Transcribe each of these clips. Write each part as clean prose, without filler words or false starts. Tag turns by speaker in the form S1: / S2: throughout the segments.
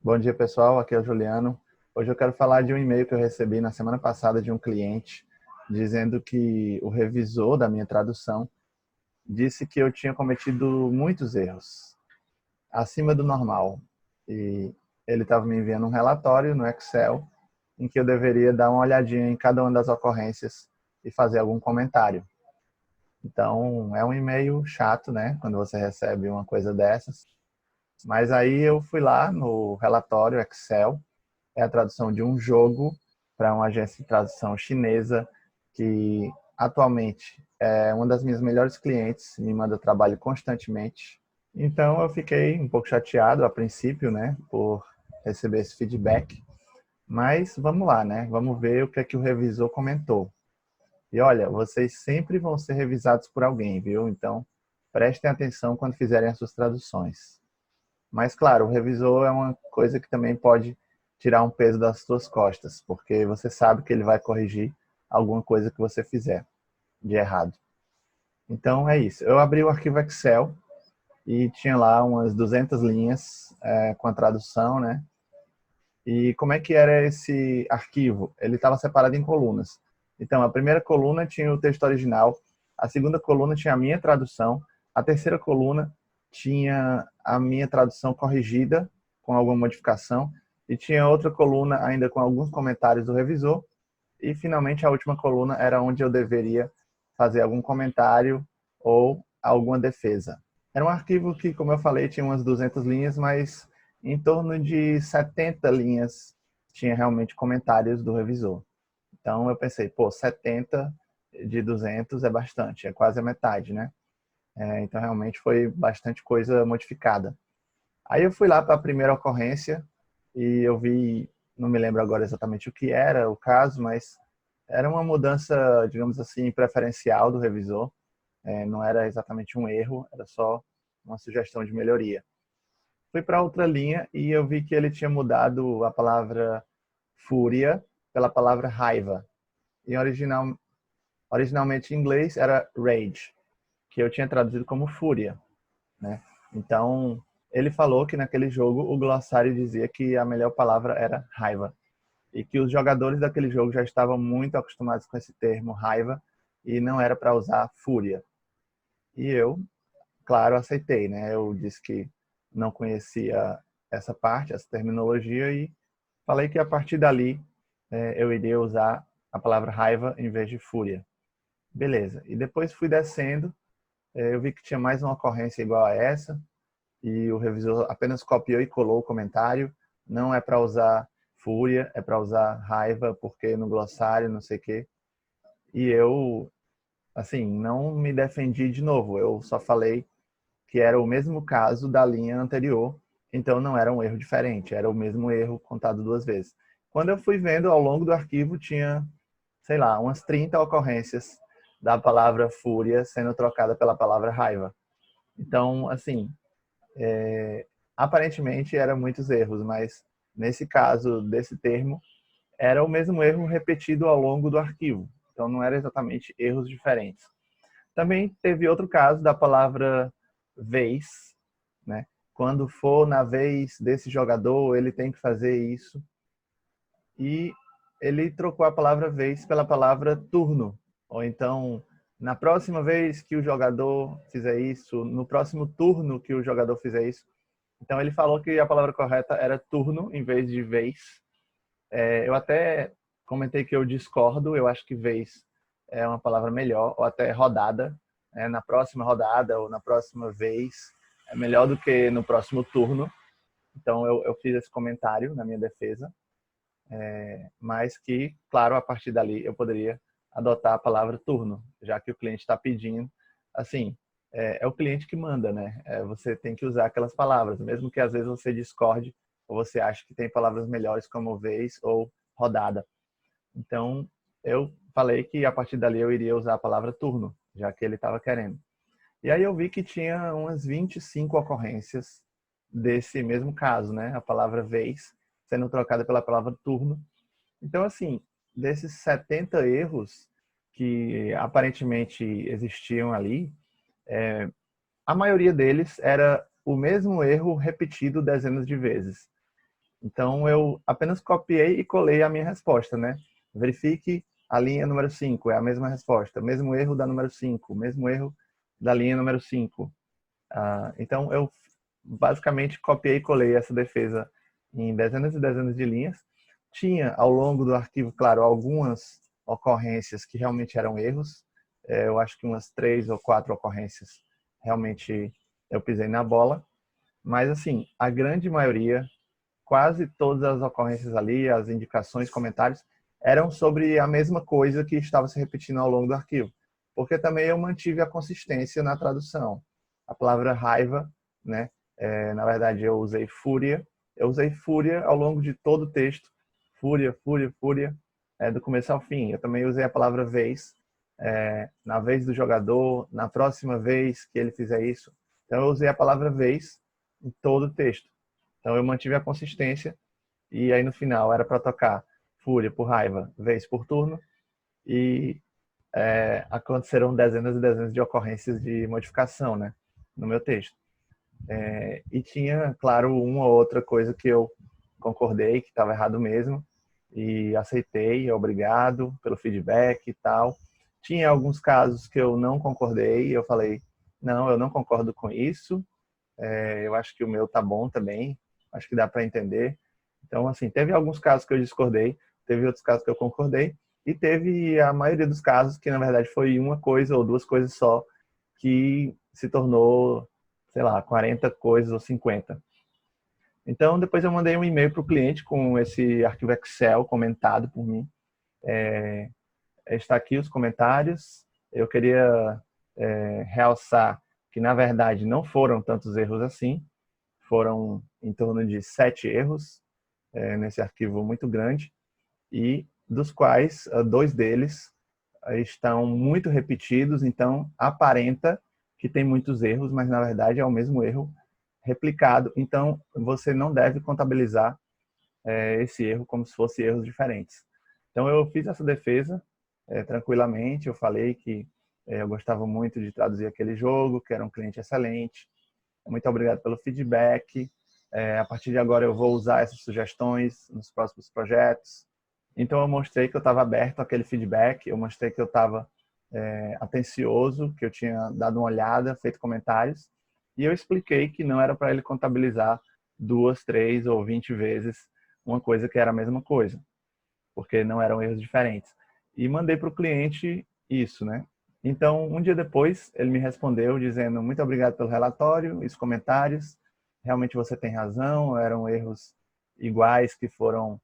S1: Bom dia, pessoal. Aqui é o Juliano. Hoje eu quero falar de um e-mail que eu recebi na semana passada de um cliente dizendo que o revisor da minha tradução disse que eu tinha cometido muitos erros, acima do normal. E ele estava me enviando um relatório no Excel em que eu deveria dar uma olhadinha em cada uma das ocorrências e fazer algum comentário. Então, é um e-mail chato, né? Quando você recebe uma coisa dessas. Mas aí eu fui lá no relatório Excel. É a tradução de um jogo para uma agência de tradução chinesa que atualmente é uma das minhas melhores clientes, me manda trabalho constantemente. Então eu fiquei um pouco chateado a princípio, né, por receber esse feedback. Mas vamos lá, né? Vamos ver o que é que o revisor comentou. E olha, vocês sempre vão ser revisados por alguém, viu? Então prestem atenção quando fizerem as suas traduções. Mas, claro, o revisor é uma coisa que também pode tirar um peso das suas costas, porque você sabe que ele vai corrigir alguma coisa que você fizer de errado. Então, é isso. Eu abri o arquivo Excel e tinha lá umas 200 linhas com a tradução, né? E como é que era esse arquivo? Ele estava separado em colunas. Então, a primeira coluna tinha o texto original, a segunda coluna tinha a minha tradução, a terceira coluna tinha a minha tradução corrigida com alguma modificação e tinha outra coluna ainda com alguns comentários do revisor e finalmente a última coluna era onde eu deveria fazer algum comentário ou alguma defesa. Era um arquivo que, como eu falei, tinha umas 200 linhas, mas em torno de 70 linhas tinha realmente comentários do revisor. Então eu pensei, pô, 70 de 200 é bastante, é quase a metade, né? Então realmente foi bastante coisa modificada. Aí eu fui lá para a primeira ocorrência e eu vi, não me lembro agora exatamente o que era o caso, mas era uma mudança, digamos assim, preferencial do revisor. Não era exatamente um erro, era só uma sugestão de melhoria. Fui para outra linha e eu vi que ele tinha mudado a palavra fúria pela palavra raiva. Em originalmente em inglês era rage, que eu tinha traduzido como fúria, né? Então, ele falou que naquele jogo o glossário dizia que a melhor palavra era raiva e que os jogadores daquele jogo já estavam muito acostumados com esse termo raiva e não era para usar fúria. E eu, claro, aceitei, né? Eu disse que não conhecia essa parte, essa terminologia e falei que a partir dali eu iria usar a palavra raiva em vez de fúria. Beleza. E depois fui descendo, eu vi que tinha mais uma ocorrência igual a essa e o revisor apenas copiou e colou o comentário. Não é para usar fúria, é para usar raiva, porque no glossário, não sei o quê. E eu, assim, não me defendi de novo. Eu só falei que era o mesmo caso da linha anterior, então não era um erro diferente, era o mesmo erro contado duas vezes. Quando eu fui vendo ao longo do arquivo, tinha, sei lá, umas 30 ocorrências da palavra fúria sendo trocada pela palavra raiva. Então, assim, aparentemente eram muitos erros, mas nesse caso desse termo, era o mesmo erro repetido ao longo do arquivo. Então não era exatamente erros diferentes. Também teve outro caso da palavra vez, né? Quando for na vez desse jogador, ele tem que fazer isso. E ele trocou a palavra vez pela palavra turno. Ou então, na próxima vez que o jogador fizer isso, no próximo turno que o jogador fizer isso. Então ele falou que a palavra correta era turno em vez de vez. Eu até comentei que eu discordo, eu acho que vez é uma palavra melhor, ou até rodada, na próxima rodada ou na próxima vez, é melhor do que no próximo turno. Então eu fiz esse comentário na minha defesa, mas que, claro, a partir dali eu poderia adotar a palavra turno, já que o cliente está pedindo. Assim, é o cliente que manda, né? Você tem que usar aquelas palavras, mesmo que às vezes você discorde ou você acha que tem palavras melhores como vez ou rodada. Então, eu falei que a partir dali eu iria usar a palavra turno, já que ele estava querendo. E aí eu vi que tinha umas 25 ocorrências desse mesmo caso, né? A palavra vez sendo trocada pela palavra turno. Então, assim, desses 70 erros que aparentemente existiam ali, a maioria deles era o mesmo erro repetido dezenas de vezes. Então, eu apenas copiei e colei a minha resposta, né? Verifique a linha número 5, é a mesma resposta. Mesmo erro da número 5, mesmo erro da linha número 5. Então, eu basicamente copiei e colei essa defesa em dezenas e dezenas de linhas. Tinha, ao longo do arquivo, claro, algumas ocorrências que realmente eram erros. Eu acho que umas 3 ou 4 ocorrências realmente eu pisei na bola. Mas, assim, a grande maioria, quase todas as ocorrências ali, as indicações, comentários, eram sobre a mesma coisa que estava se repetindo ao longo do arquivo. Porque também eu mantive a consistência na tradução. A palavra raiva, né? Na verdade, eu usei fúria. Eu usei fúria ao longo de todo o texto. Fúria, fúria, fúria, do começo ao fim. Eu também usei a palavra vez. Na vez do jogador, na próxima vez que ele fizer isso. Então, eu usei a palavra vez em todo o texto. Então, eu mantive a consistência. E aí, no final, era para tocar fúria por raiva, vez por turno. E aconteceram dezenas e dezenas de ocorrências de modificação, né, no meu texto. E tinha, claro, uma ou outra coisa que eu concordei que estava errado mesmo e aceitei, obrigado pelo feedback e tal. Tinha alguns casos que eu não concordei, eu falei, não, eu não concordo com isso, eu acho que o meu tá bom também, acho que dá para entender. Então, assim, teve alguns casos que eu discordei, teve outros casos que eu concordei, e teve a maioria dos casos que, na verdade, foi uma coisa ou duas coisas só que se tornou, sei lá, 40 coisas ou 50. Então, depois eu mandei um e-mail para o cliente com esse arquivo Excel comentado por mim. Está aqui os comentários. Eu queria realçar que, na verdade, não foram tantos erros assim. Foram em torno de 7 erros nesse arquivo muito grande, e dos quais 2 deles estão muito repetidos, então aparenta que tem muitos erros, mas na verdade é o mesmo erro replicado. Então você não deve contabilizar esse erro como se fossem erros diferentes. Então eu fiz essa defesa tranquilamente, eu falei que eu gostava muito de traduzir aquele jogo, que era um cliente excelente. Muito obrigado pelo feedback. A partir de agora eu vou usar essas sugestões nos próximos projetos. Então eu mostrei que eu estava aberto àquele feedback, eu mostrei que eu estava atencioso, que eu tinha dado uma olhada, feito comentários, e eu expliquei que não era para ele contabilizar 2, 3 ou 20 vezes uma coisa que era a mesma coisa, porque não eram erros diferentes. E mandei para o cliente isso, né? Então, um dia depois, ele me respondeu dizendo muito obrigado pelo relatório e os comentários. Realmente você tem razão, eram erros iguais que foram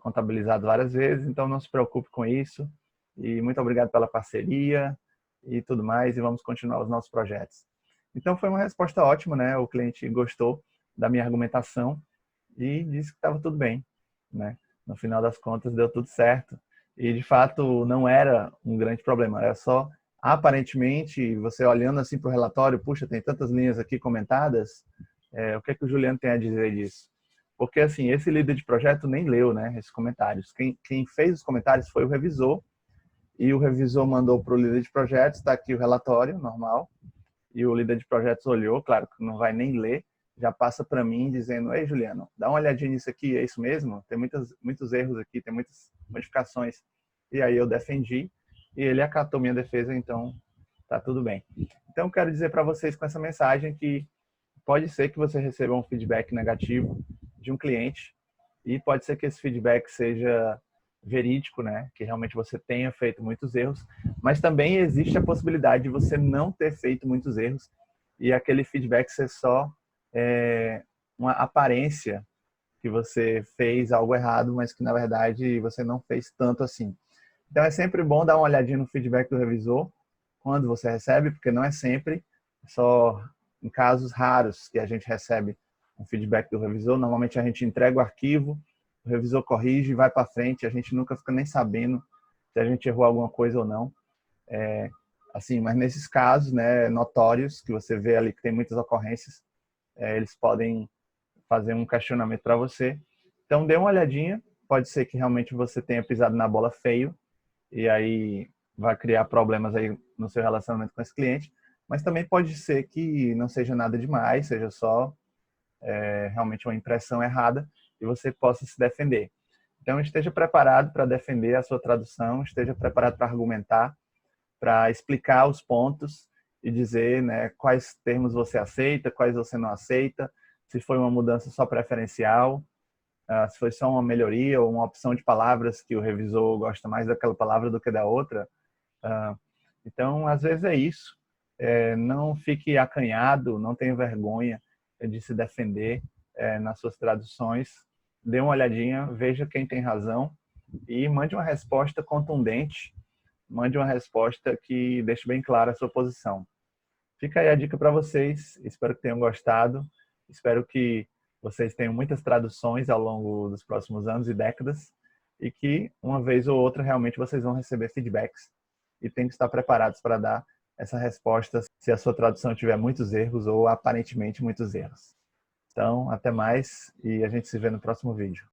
S1: contabilizados várias vezes, então não se preocupe com isso. E muito obrigado pela parceria e tudo mais, e vamos continuar os nossos projetos. Então, foi uma resposta ótima, né? O cliente gostou da minha argumentação e disse que estava tudo bem, né? No final das contas, deu tudo certo. E, de fato, não era um grande problema. Era só, aparentemente, você olhando assim para o relatório, puxa, tem tantas linhas aqui comentadas, o que é que o Juliano tem a dizer disso? Porque, assim, esse líder de projeto nem leu, né, esses comentários. Quem fez os comentários foi o revisor, e o revisor mandou para o líder de projetos, está aqui o relatório, normal, e o líder de projetos olhou, claro que não vai nem ler, já passa para mim dizendo, ei Juliano, dá uma olhadinha nisso aqui, é isso mesmo? Tem muitos erros aqui, tem muitas modificações. E aí eu defendi e ele acatou minha defesa, então tá tudo bem. Então eu quero dizer para vocês com essa mensagem que pode ser que você receba um feedback negativo de um cliente e pode ser que esse feedback seja verídico, né? Que realmente você tenha feito muitos erros, mas também existe a possibilidade de você não ter feito muitos erros e aquele feedback ser só uma aparência que você fez algo errado, mas que na verdade você não fez tanto assim. Então é sempre bom dar uma olhadinha no feedback do revisor quando você recebe, porque não é sempre, só em casos raros que a gente recebe um feedback do revisor. Normalmente a gente entrega o arquivo, o revisor corrige e vai para frente, a gente nunca fica nem sabendo se a gente errou alguma coisa ou não. Assim, mas nesses casos, né, notórios, que você vê ali que tem muitas ocorrências, eles podem fazer um questionamento para você. Então dê uma olhadinha, pode ser que realmente você tenha pisado na bola feio, e aí vai criar problemas aí no seu relacionamento com esse cliente, mas também pode ser que não seja nada demais, seja só realmente uma impressão errada, e você possa se defender. Então, esteja preparado para defender a sua tradução, esteja preparado para argumentar, para explicar os pontos e dizer, né, quais termos você aceita, quais você não aceita, se foi uma mudança só preferencial, se foi só uma melhoria ou uma opção de palavras que o revisor gosta mais daquela palavra do que da outra. Então, às vezes é isso. Não fique acanhado, não tenha vergonha de se defender nas suas traduções. Dê uma olhadinha, veja quem tem razão e mande uma resposta contundente, mande uma resposta que deixe bem clara a sua posição. Fica aí a dica para vocês, espero que tenham gostado, espero que vocês tenham muitas traduções ao longo dos próximos anos e décadas e que uma vez ou outra realmente vocês vão receber feedbacks e tem que estar preparados para dar essa resposta se a sua tradução tiver muitos erros ou aparentemente muitos erros. Então, até mais e a gente se vê no próximo vídeo.